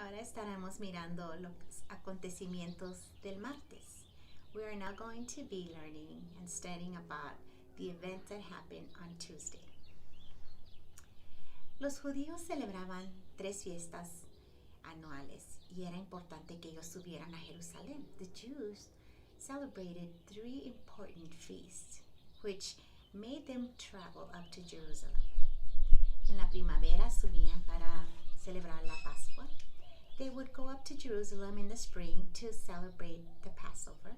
ahora estaremos mirando los acontecimientos del martes. We are now going to be learning and studying about the event that happened on Tuesday. Los judíos celebraban 3 fiestas anuales y era importante que ellos subieran a Jerusalén. The Jews celebrated 3 important feasts, which made them travel up to Jerusalem. En la primavera subían para celebrar la Pascua. They would go up to Jerusalem in the spring to celebrate the Passover.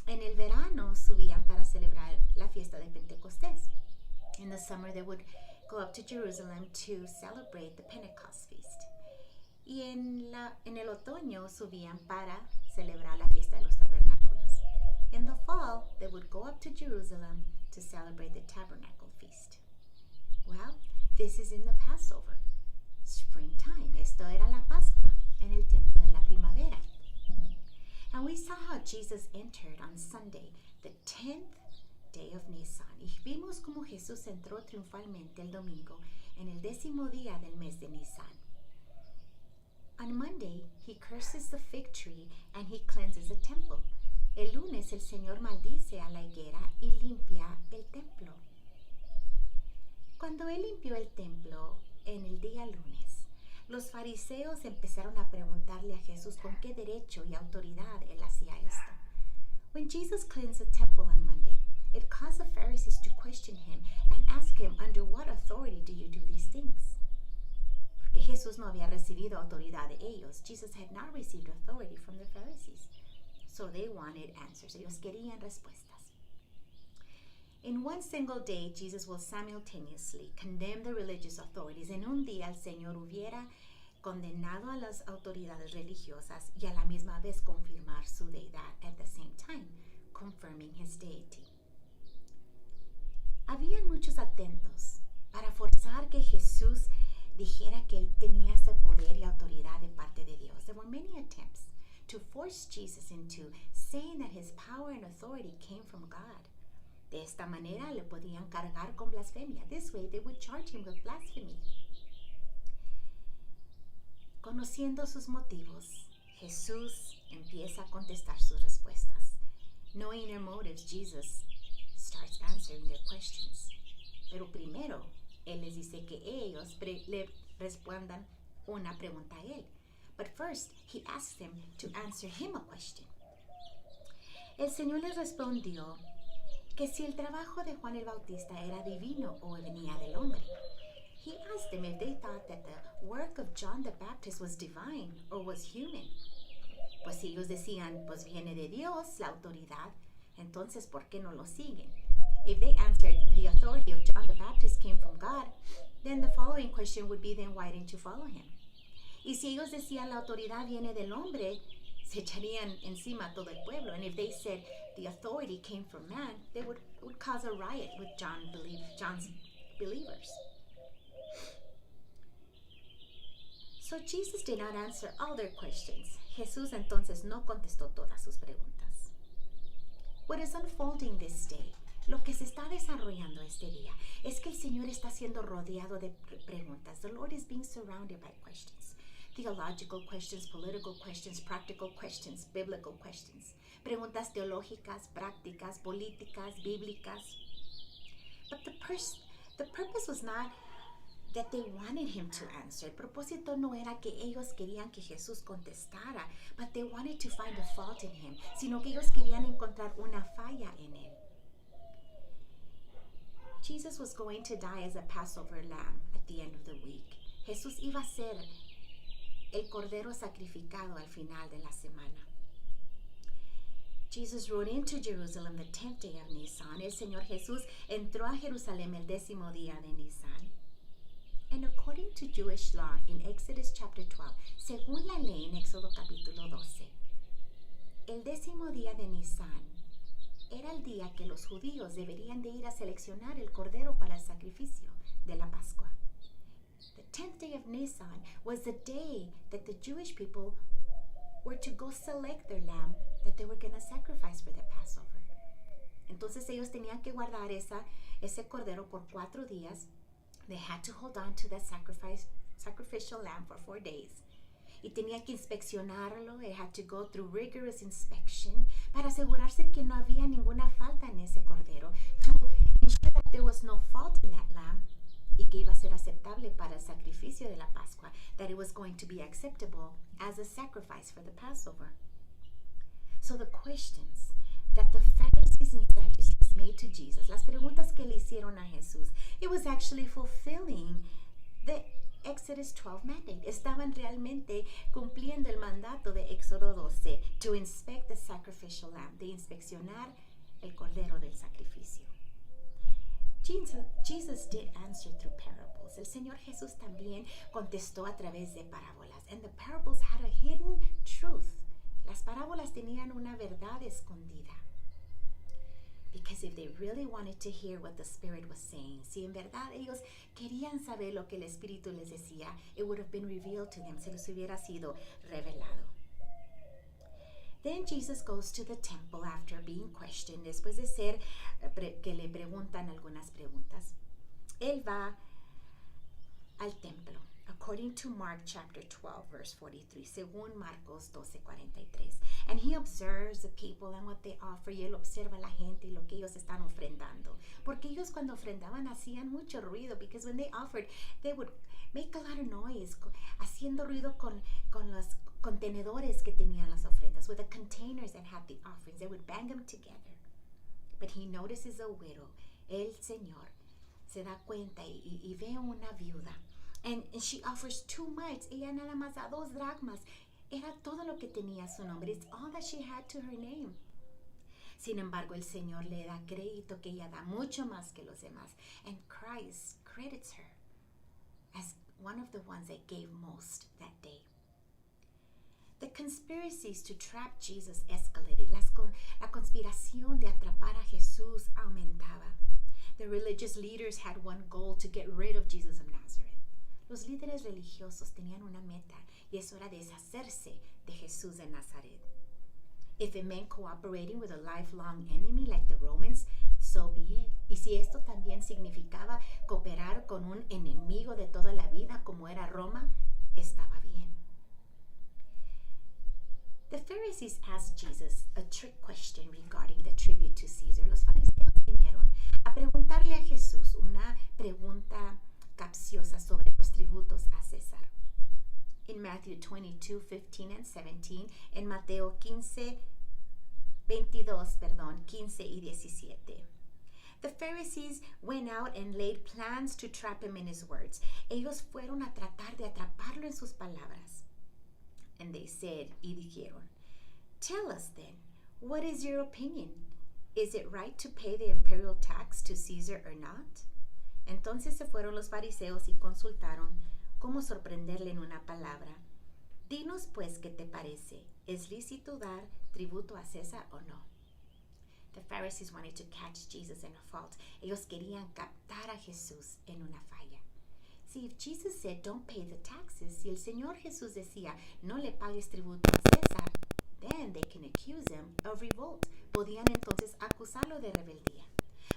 En el verano subían para celebrar la fiesta de Pentecostés. In the summer they would go up to Jerusalem to celebrate the Pentecost feast. Y en el otoño subían para celebrar la fiesta de los tabernáculos. In the fall they would go up to Jerusalem to celebrate the tabernacle feast. Well, this is in the Passover, springtime. Esto era la Pascua, en el tiempo de la primavera. And we saw how Jesus entered on Sunday, the 10th day of Nisan. Y vimos como Jesús entró triunfalmente el domingo, en el 10º día del mes de Nisan. On Monday, he curses the fig tree and he cleanses the temple. El lunes, el Señor maldice a la higuera y limpia el templo. Cuando él limpió el templo en el día lunes, los fariseos empezaron a preguntarle a Jesús con qué derecho y autoridad él hacía esto. When Jesus cleansed the temple on Monday, it caused the Pharisees to question him and ask him, under what authority do you do these things? Porque Jesús no había recibido autoridad de ellos. Jesus had not received authority from the Pharisees. So they wanted answers. Ellos querían respuestas. In one single day, Jesus will simultaneously condemn the religious authorities. En un día, el Señor hubiera condenado a las autoridades religiosas y a la misma vez confirmar su deidad at the same time, confirming his deity. Habían muchos atentos para forzar que Jesús dijera que él tenía ese poder y autoridad de parte de Dios. There were many attempts to force Jesus into saying that his power and authority came from God. De esta manera le podían cargar con blasfemia. This way they would charge him with blasphemy. Conociendo sus motivos, Jesús empieza a contestar sus respuestas. Knowing their motives, Jesus starts answering their questions. Pero primero, él les dice que ellos le respondan una pregunta a él. But first, he asks them to answer him a question. El Señor les respondió que si el trabajo de Juan el Bautista era divino o venía del hombre. He asked them if they thought that the work of John the Baptist was divine or was human. Pues si ellos decían, pues viene de Dios la autoridad, entonces ¿por qué no lo siguen? If they answered the authority of John the Baptist came from God, then the following question would be, then why didn't you follow him? Y si ellos decían la autoridad viene del hombre, se echarían encima todo el pueblo. And if they said the authority came from man, they would cause a riot with John's believers. So Jesus did not answer all their questions. Jesús entonces no contestó todas sus preguntas. What is unfolding this day, lo que se está desarrollando este día, es que el Señor está siendo rodeado de preguntas. The Lord is being surrounded by questions. Theological questions, political questions, practical questions, biblical questions. Preguntas teológicas, prácticas, políticas, bíblicas. But the purpose was not that they wanted him to answer. El propósito no era que ellos querían que Jesús contestara, but they wanted to find a fault in him, sino que ellos querían encontrar una falla en él. Jesus was going to die as a Passover lamb at the end of the week. Jesús iba a ser el cordero sacrificado al final de la semana. Jesus rode into Jerusalem the 10th day of Nisan. El Señor Jesús entró a Jerusalén el 10º día de Nisan. And according to Jewish law in Exodus chapter 12, según la ley en Éxodo capítulo 12, el 10º día de Nisan era el día que los judíos deberían de ir a seleccionar el cordero para el sacrificio de la Pascua. The 10th day of Nisan was the day that the Jewish people were to go select their lamb that they were going to sacrifice for the Passover. Entonces ellos tenían que guardar ese cordero por 4 días. They had to hold on to that sacrificial lamb for 4 days. y tenía que inspeccionarlo. It had to go through rigorous inspection para asegurarse que no había ninguna falta en ese cordero, to ensure that there was no fault in that lamb, y que iba a ser aceptable para el sacrificio de la Pascua, that it was going to be acceptable as a sacrifice for the Passover. So the questions that the Pharisees and Sadducees made to Jesus, las preguntas que le hicieron a Jesús, it was actually fulfilling the Exodus 12 mandate. Estaban realmente cumpliendo el mandato de Éxodo 12 to inspect the sacrificial lamb, de inspeccionar el cordero del sacrificio. Jesus did answer through parables. El Señor Jesús también contestó a través de parábolas. And the parables had a hidden truth. Las parábolas tenían una verdad escondida. Because if they really wanted to hear what the Spirit was saying, si en verdad ellos querían saber lo que el Espíritu les decía, it would have been revealed to them, se les hubiera sido revelado. Then Jesus goes to the temple after being questioned, después de ser que le preguntan algunas preguntas. Él va al templo, according to Mark chapter 12, verse 43, según Marcos 12:43. And he observes the people and what they offer, y él observa a la gente y lo que ellos están ofrendando. Porque ellos cuando ofrendaban hacían mucho ruido, because when they offered, they would make a lot of noise, haciendo ruido con los contenedores que tenían las ofrendas, with the containers that had the offerings. They would bang them together. But he notices a widow. El Señor se da cuenta y ve una viuda. And she offers 2 mites. Ella nada más da 2 dracmas. Era todo lo que tenía su nombre. It's all that she had to her name. Sin embargo, el Señor le da crédito que ella da mucho más que los demás. And Christ credits her as one of the ones that gave most that day. The conspiracies to trap Jesus escalated. La conspiración de atrapar a Jesús aumentaba. The religious leaders had one goal, to get rid of Jesus of Nazareth. Los líderes religiosos tenían una meta, y eso era deshacerse de Jesús de Nazaret. If it meant cooperating with a lifelong enemy like the Romans, so be it. Y si esto también significaba cooperar con un enemigo de toda la vida como era Roma, estaba bien. The Pharisees asked Jesus a trick question regarding the tribute to Caesar. Los fariseos vinieron a preguntarle a Jesús una pregunta capciosa sobre los tributos a César. In Matthew 22:15 and 17, en Mateo 15 y 17. The Pharisees went out and laid plans to trap him in his words. Ellos fueron a tratar de atraparlo en sus palabras. And they said, y dijeron, "Tell us then, what is your opinion? Is it right to pay the imperial tax to Caesar or not?" Entonces se fueron los fariseos y consultaron cómo sorprenderle en una palabra. Dinos pues qué te parece. ¿Es lícito dar tributo a César o no? The Pharisees wanted to catch Jesus in a fault. Ellos querían captar a Jesús en una falla. See, if Jesus said, don't pay the taxes, si el Señor Jesús decía, no le pagues tributo a César, then they can accuse him of revolt. Podían entonces acusarlo de rebeldía.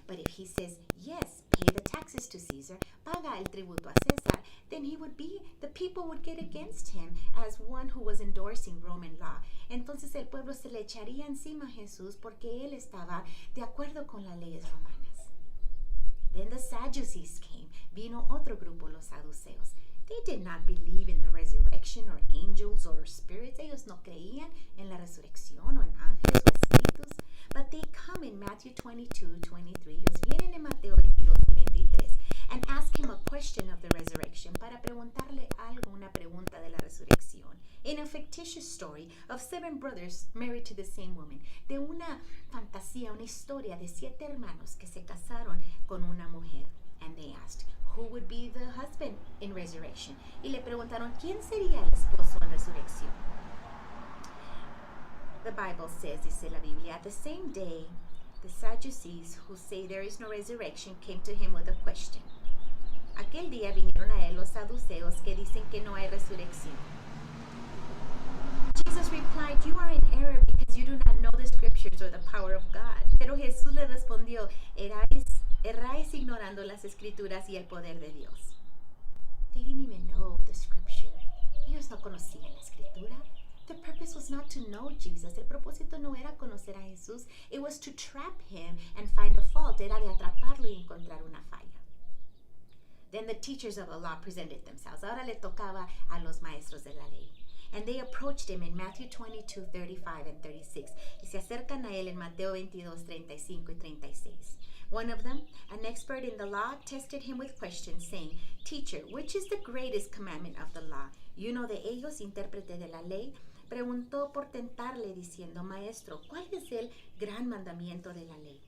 But if he says, yes, pay the taxes to Caesar, paga el tributo a César, then the people would get against him as one who was endorsing Roman law. Entonces el pueblo se le echaría encima a Jesús porque él estaba de acuerdo con las leyes romanas. Then the Sadducees came. Vino otro grupo, los saduceos. They did not believe in the resurrection or angels or spirits. Ellos no creían en la resurrección o en ángeles o espíritus. But they come in Matthew 22:23. Ellos vienen en Mateo 22:23 and ask him a question of the resurrection, para preguntarle algo, una pregunta de la resurrección. In a fictitious story of 7 brothers married to the same woman. De una fantasía, una historia de 7 hermanos que se casaron con una mujer. And they asked, who would be the husband in resurrection? Y le preguntaron, ¿quién sería el esposo en resurrección? The Bible says, dice la Biblia, at the same day, the Sadducees, who say there is no resurrection, came to him with a question. Aquel día vinieron a él los saduceos que dicen que no hay resurrección. Jesus replied, you are in error because you do not know the scriptures or the power of God. Pero Jesús le respondió, erráis ignorando las escrituras y el poder de Dios. They didn't even know the scripture. Ellos no conocían la escritura. The purpose was not to know Jesus. El propósito no era conocer a Jesús. It was to trap him and find a fault. Era de atraparlo y encontrar una falla. Then the teachers of the law presented themselves. Ahora le tocaba a los maestros de la ley. And they approached him in Matthew 22, 35 and 36. Y se acercan a él en Mateo 22, 35 y 36. One of them, an expert in the law, tested him with questions, saying, Teacher, which is the greatest commandment of the law? Y uno de ellos, intérprete de la ley, preguntó por tentarle diciendo, Maestro, ¿cuál es el gran mandamiento de la ley?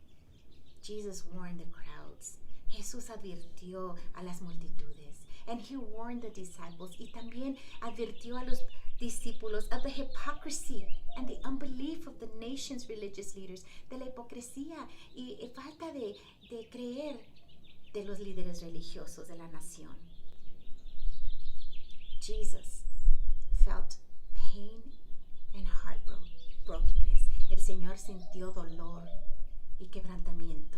Jesus warned the crowds. Jesús advirtió a las multitudes. And he warned the disciples. Y también advirtió a los discípulos of the hypocrisy and the unbelief of the nation's religious leaders. De la hipocresía y falta de creer de los líderes religiosos de la nación. Jesus felt pain and heartbrokenness. El Señor sintió dolor y quebrantamiento.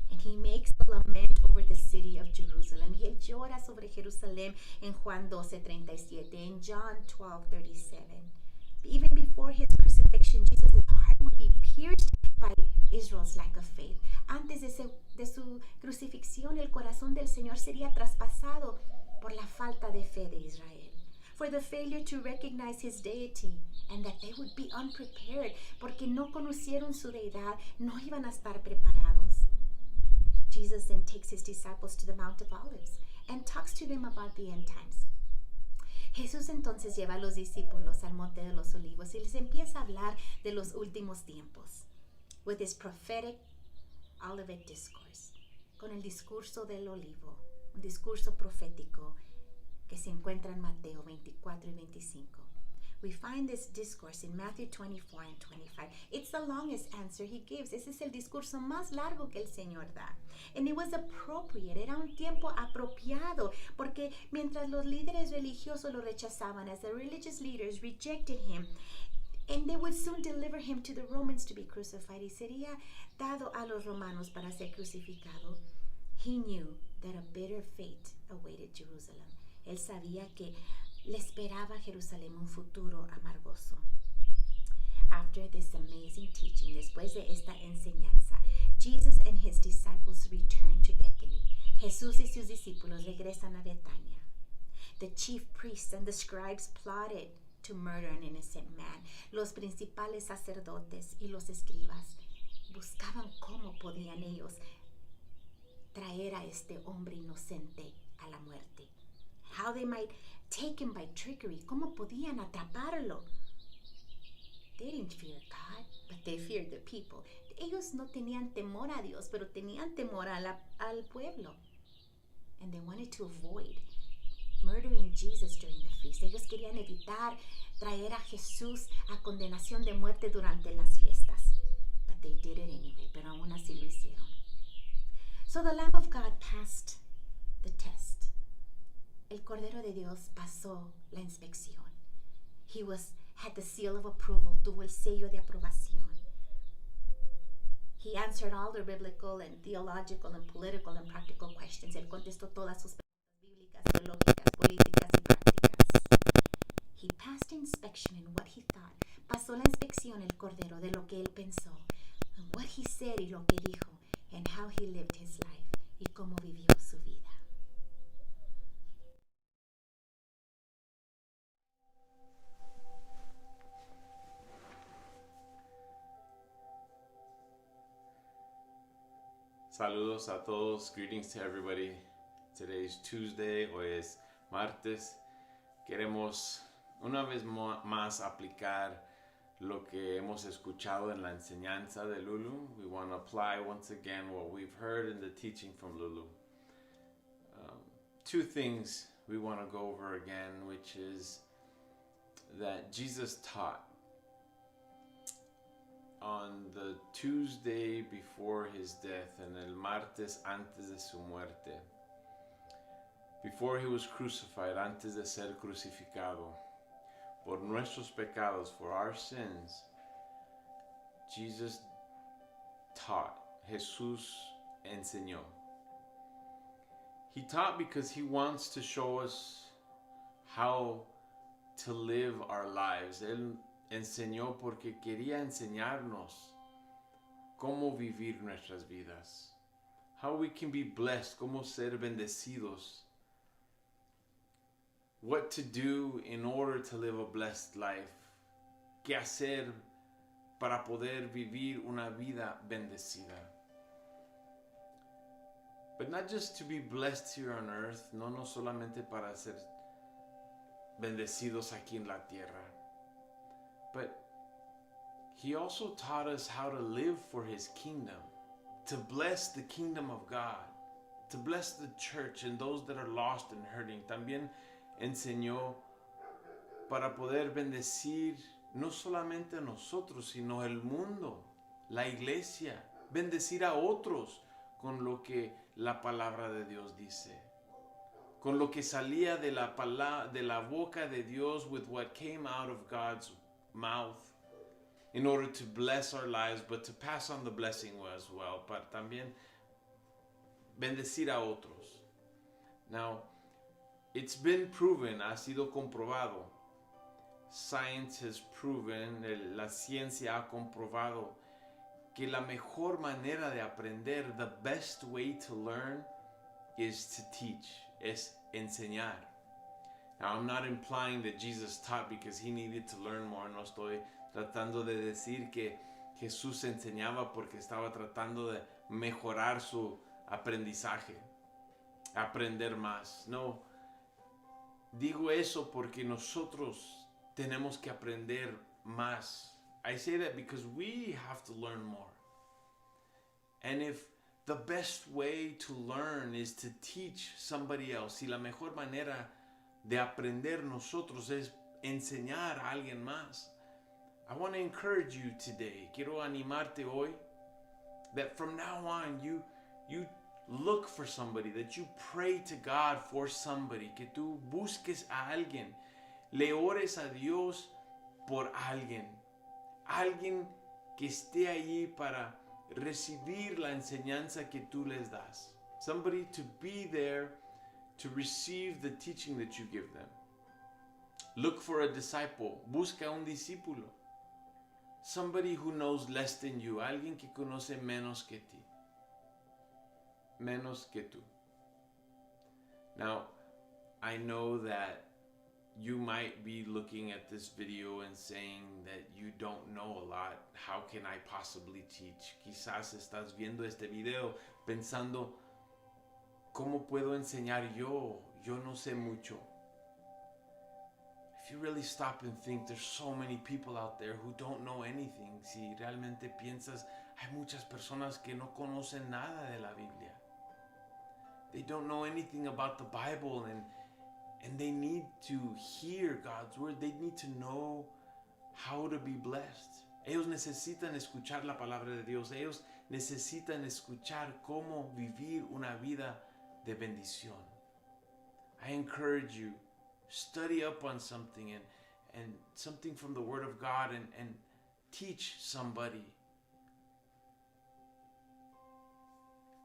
And he makes a lament over the city of Jerusalem. Y él llora sobre Jerusalén en Juan 12:37, in John 12:37. Even before his crucifixion, Jesus' heart would be pierced by Israel's lack of faith. Antes de su crucifixión, el corazón del Señor sería traspasado por la falta de fe de Israel. For the failure to recognize his deity, and that they would be unprepared, porque no conocieron su deidad, no iban a estar preparados. Jesus then takes his disciples to the Mount of Olives and talks to them about the end times. Jesús entonces lleva a los discípulos al Monte de los Olivos y les empieza a hablar de los últimos tiempos, with his prophetic Olivet discourse, con el discurso del olivo, un discurso profético que se encuentra en Mateo 24 y 25. We find this discourse in Matthew 24 and 25. It's the longest answer he gives. Ese es el discurso más largo que el Señor da. And it was appropriate. Era un tiempo apropiado porque mientras los líderes religiosos lo rechazaban, as the religious leaders rejected him, and they would soon deliver him to the Romans to be crucified. Y sería dado a los romanos para ser crucificado. He knew that a bitter fate awaited Jerusalem. Él sabía que le esperaba a Jerusalén un futuro amargoso. After this amazing teaching, después de esta enseñanza, Jesus and his disciples returned to Bethany. Jesús y sus discípulos regresan a Betania. The chief priests and the scribes plotted to murder an innocent man. Los principales sacerdotes y los escribas buscaban cómo podían ellos traer a este hombre inocente a la muerte. How they might take him by trickery. ¿Cómo podían atraparlo? They didn't fear God, but they feared the people. Ellos no tenían temor a Dios, pero tenían temor al pueblo. And they wanted to avoid murdering Jesus during the feast. Ellos querían evitar traer a Jesús a condenación de muerte durante las fiestas. But they did it anyway, pero aún así lo hicieron. So the Lamb of God passed the test. El Cordero de Dios pasó la inspección. He had the seal of approval, tuvo el sello de aprobación. He answered all the biblical and theological and political and practical questions. Él contestó todas sus preguntas bíblicas, teológicas, políticas y prácticas. He passed inspection in what he thought. Pasó la inspección el Cordero de lo que él pensó, and what he said y lo que dijo, and how he lived his life y cómo vivió su vida. Saludos a todos. Greetings to everybody. Today's Tuesday, hoy es martes. Queremos una vez más aplicar lo que hemos escuchado en la enseñanza de Lulu. We want to apply once again what we've heard in the teaching from Lulu. Two things we want to go over again, which is that Jesus taught on the Tuesday before his death and el martes antes de su muerte, before he was crucified, antes de ser crucificado, por nuestros pecados, for our sins, Jesus taught, Jesús enseñó. He taught because he wants to show us how to live our lives. Él enseñó porque quería enseñarnos cómo vivir nuestras vidas. How we can be blessed, cómo ser bendecidos. What to do in order to live a blessed life. Qué hacer para poder vivir una vida bendecida. But not just to be blessed here on earth, no solamente para ser bendecidos aquí en la tierra. But he also taught us how to live for his kingdom, to bless the kingdom of God, to bless the church and those that are lost and hurting. También enseñó para poder bendecir no solamente a nosotros, sino el mundo, la iglesia, bendecir a otros con lo que la palabra de Dios dice, con lo que salía de la boca de Dios, with what came out of God's mouth, in order to bless our lives, but to pass on the blessing as well, para también bendecir a otros. Now, it's been proven, ha sido comprobado. Science has proven, la ciencia ha comprobado que la mejor manera de aprender, the best way to learn, is to teach, es enseñar. Now, I'm not implying that Jesus taught because he needed to learn more. No estoy tratando de decir que Jesús enseñaba porque estaba tratando de mejorar su aprendizaje, aprender más. No, digo eso porque nosotros tenemos que aprender más. I say that because we have to learn more. And if the best way to learn is to teach somebody else, y la mejor manera de aprender nosotros es enseñar a alguien más, I want to encourage you today, quiero animarte hoy, that from now on you look for somebody, that you pray to God for somebody, que tú busques a alguien, le ores a Dios por alguien que esté allí para recibir la enseñanza que tú les das. Somebody to be there to receive the teaching that you give them. Look for a disciple. Busca un discípulo. Somebody who knows less than you. Alguien que conoce menos que ti. Menos que tú. Now, I know that you might be looking at this video and saying that you don't know a lot. How can I possibly teach? Quizás estás viendo este video pensando, ¿cómo puedo enseñar yo? Yo no sé mucho. If you really stop and think, there's so many people out there who don't know anything. Si realmente piensas, hay muchas personas que no conocen nada de la Biblia. They don't know anything about the Bible, and they need to hear God's word. They need to know how to be blessed. Ellos necesitan escuchar la palabra de Dios. Ellos necesitan escuchar cómo vivir una vida de bendición. I encourage you, study up on something and something from the Word of God and teach somebody.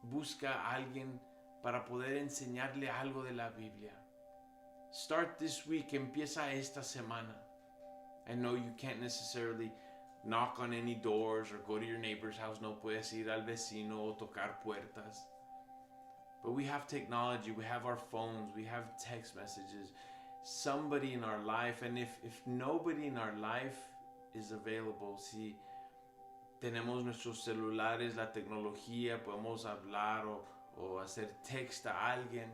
Busca a alguien para poder enseñarle algo de la Biblia. Start this week, empieza esta semana. I know you can't necessarily knock on any doors or go to your neighbor's house. No puedes ir al vecino o tocar puertas. But we have technology, we have our phones, we have text messages. Somebody in our life, and if nobody in our life is available, si tenemos nuestros celulares, la tecnología, podemos hablar o hacer text a alguien.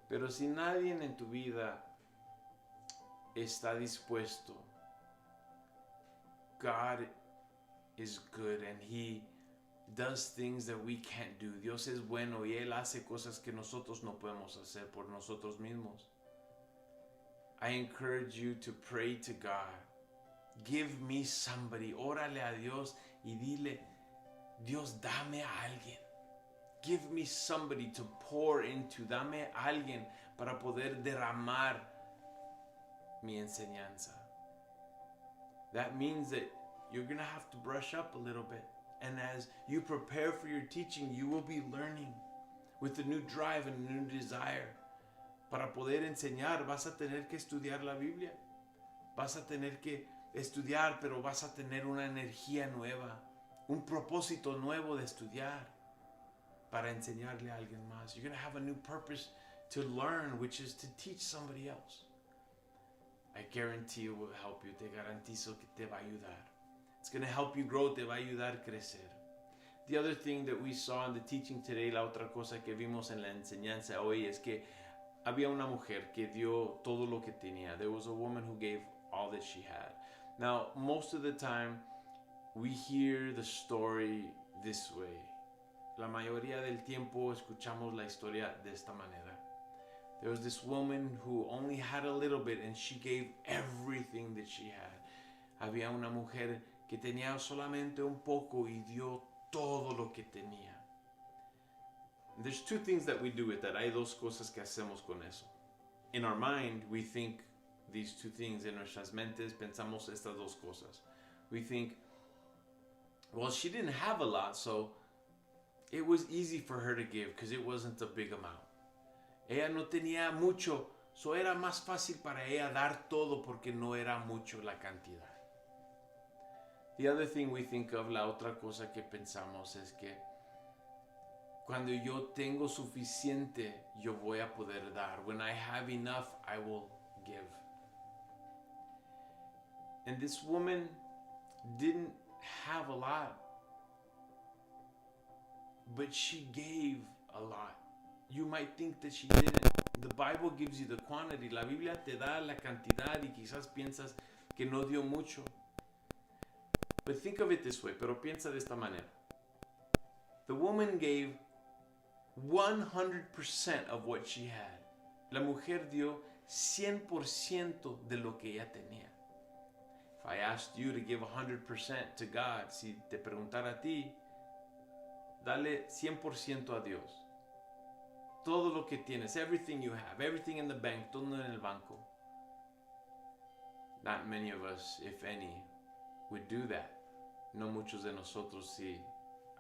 Pero si nadie en tu vida está dispuesto, God is good and He does things that we can't do. Dios es bueno y Él hace cosas que nosotros no podemos hacer por nosotros mismos. I encourage you to pray to God. Give me somebody. Órale a Dios y dile, Dios, dame a alguien. Give me somebody to pour into. Dame a alguien para poder derramar mi enseñanza. That means that you're going to have to brush up a little bit. And as you prepare for your teaching, you will be learning with a new drive and a new desire. Para poder enseñar, vas a tener que estudiar la Biblia. Vas a tener que estudiar, pero vas a tener una energía nueva, un propósito nuevo de estudiar para enseñarle a alguien más. You're going to have a new purpose to learn, which is to teach somebody else. I guarantee it will help you. Te garantizo que te va a ayudar. It's going to help you grow. Te va a ayudar a crecer. The other thing that we saw in the teaching today, la otra cosa que vimos en la enseñanza hoy es que había una mujer que dio todo lo que tenía. There was a woman who gave all that she had. Now, most of the time, we hear the story this way. La mayoría del tiempo escuchamos la historia de esta manera. There was this woman who only had a little bit and she gave everything that she had. Había una mujer que tenía solamente un poco y dio todo lo que tenía. And there's two things that we do with that. Hay dos cosas que hacemos con eso. In our mind, we think these two things. En nuestras mentes pensamos estas dos cosas. We think, well, she didn't have a lot, so it was easy for her to give because it wasn't a big amount. Ella no tenía mucho, so era más fácil para ella dar todo porque no era mucho la cantidad. The other thing we think of, la otra cosa que pensamos es que cuando yo tengo suficiente, yo voy a poder dar. When I have enough, I will give. And this woman didn't have a lot, but she gave a lot. You might think that she didn't. The Bible gives you the quantity. La Biblia te da la cantidad y quizás piensas que no dio mucho. But think of it this way, pero piensa de esta manera. The woman gave 100% of what she had. La mujer dio 100% de lo que ella tenía. If I asked you to give 100% to God, si te preguntara a ti, dale 100% a Dios. Todo lo que tienes, everything you have, everything in the bank, todo en el banco. Not many of us, if any, would do that. No muchos de nosotros, si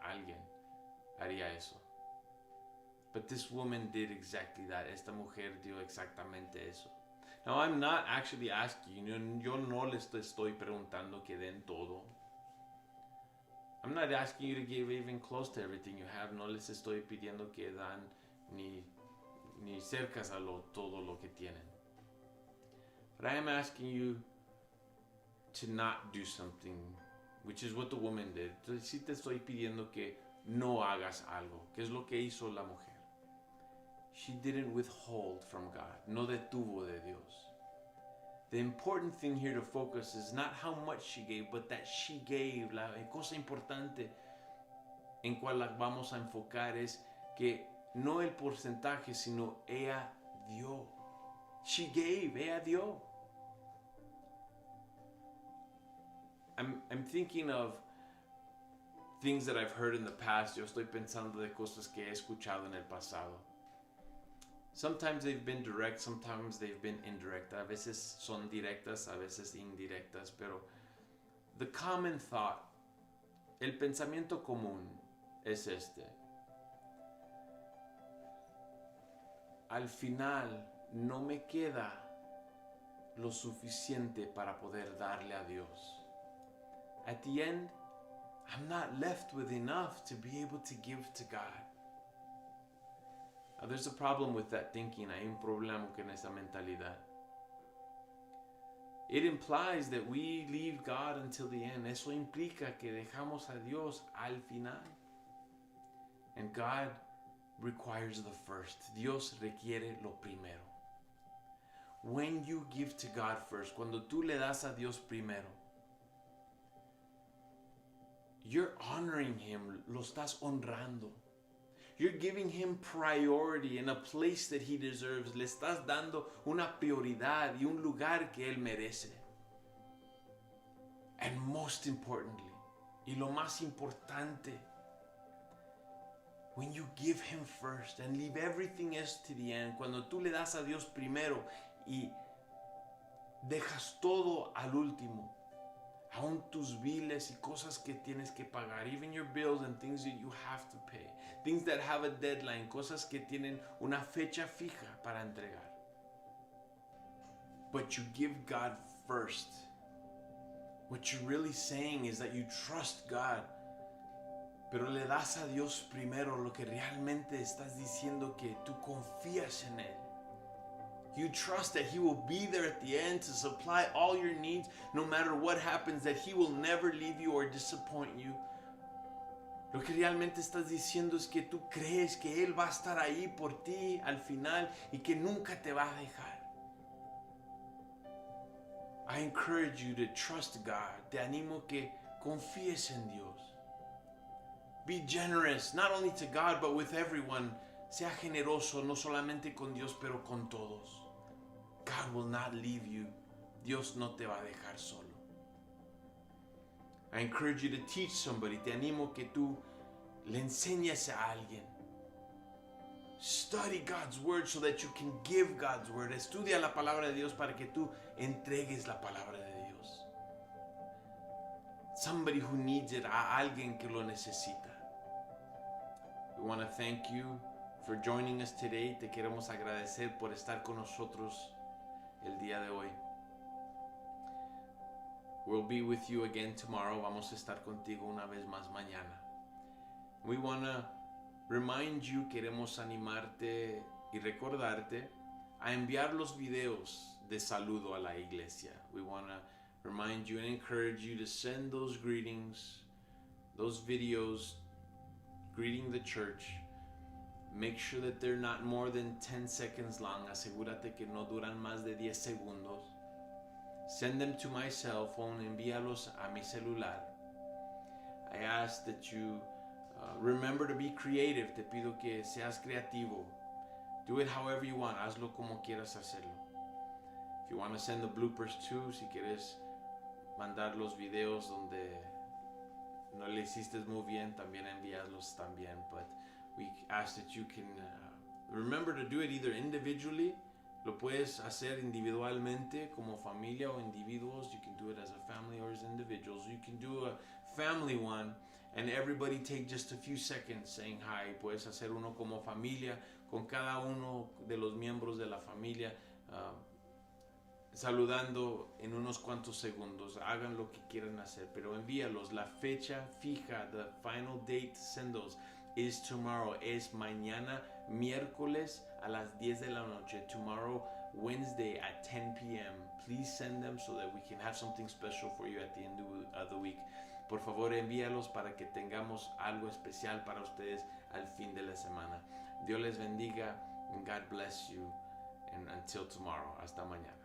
alguien haría eso. But this woman did exactly that. Esta mujer dio exactamente eso. Now, I'm not actually asking you, yo no les estoy preguntando que den todo. I'm not asking you to give even close to everything you have. No les estoy pidiendo que dan ni cercas a todo lo que tienen. But I am asking you to not do something, which is what the woman did. Entonces sí te estoy pidiendo que no hagas algo, que es lo que hizo la mujer. She didn't withhold from God. No detuvo de Dios. The important thing here to focus is not how much she gave, but that she gave. La cosa importante en cual la vamos a enfocar es que no el porcentaje, sino ella dio. She gave, ella dio. I'm thinking of things that I've heard in the past. Yo estoy pensando de cosas que he escuchado en el pasado. Sometimes they've been direct, sometimes they've been indirect. A veces son directas, a veces indirectas, pero the common thought, el pensamiento común es este. Al final no me queda lo suficiente para poder darle a Dios. At the end, I'm not left with enough to be able to give to God. Now, there's a problem with that thinking. Hay un problema con esa mentalidad. It implies that we leave God until the end. Eso implica que dejamos a Dios al final. And God requires the first. Dios requiere lo primero. When you give to God first, cuando tú le das a Dios primero, you're honoring Him, lo estás honrando. You're giving Him priority in a place that He deserves. Le estás dando una prioridad y un lugar que Él merece. And most importantly, y lo más importante, when you give Him first and leave everything else to the end, cuando tú le das a Dios primero y dejas todo al último, aún tus biles y cosas que tienes que pagar, even your bills and things that you have to pay, things that have a deadline, cosas que tienen una fecha fija para entregar. But you give God first, what you're really saying is that you trust God, pero le das a Dios primero. Lo que realmente estás diciendo que tú confías en Él. You trust that He will be there at the end to supply all your needs, no matter what happens, that He will never leave you or disappoint you. Lo que realmente estás diciendo es que tú crees que Él va a estar ahí por ti al final y que nunca te va a dejar. I encourage you to trust God. Te animo que confíes en Dios. Be generous, not only to God, but with everyone. Sea generoso, no solamente con Dios, pero con todos. God will not leave you. Dios no te va a dejar solo. I encourage you to teach somebody. Te animo que tú le enseñes a alguien. Study God's word so that you can give God's word. Estudia la palabra de Dios para que tú entregues la palabra de Dios. Somebody who needs it, a alguien que lo necesita. We want to thank you for joining us today. Te queremos agradecer por estar con nosotros el día de hoy. We'll be with you again tomorrow. Vamos a estar contigo una vez más mañana. We want to remind you, queremos animarte y recordarte a enviar los videos de saludo a la iglesia. We want to remind you and encourage you to send those greetings, those videos greeting the church. Make sure that they're not more than 10 seconds long. Asegúrate que no duran más de 10 segundos. Send them to my cell phone. Envíalos a mi celular. I ask that you remember to be creative. Te pido que seas creativo. Do it however you want. Hazlo como quieras hacerlo. If you want to send the bloopers too, si quieres mandar los videos donde no le hiciste muy bien, también envíalos también. But we ask that you can remember to do it either individually. Lo puedes hacer individualmente como familia o individuos. You can do it as a family or as individuals. You can do a family one and everybody take just a few seconds saying hi. Puedes hacer uno como familia con cada uno de los miembros de la familia saludando en unos cuantos segundos. Hagan lo que quieran hacer, pero envíalos. La fecha fija, the final date to send those is tomorrow. Es mañana miércoles a las 10 de la noche. Tomorrow, Wednesday at 10 p.m. Please send them so that we can have something special for you at the end of the week. Por favor, envíalos para que tengamos algo especial para ustedes al fin de la semana. Dios les bendiga and God bless you. And until tomorrow. Hasta mañana.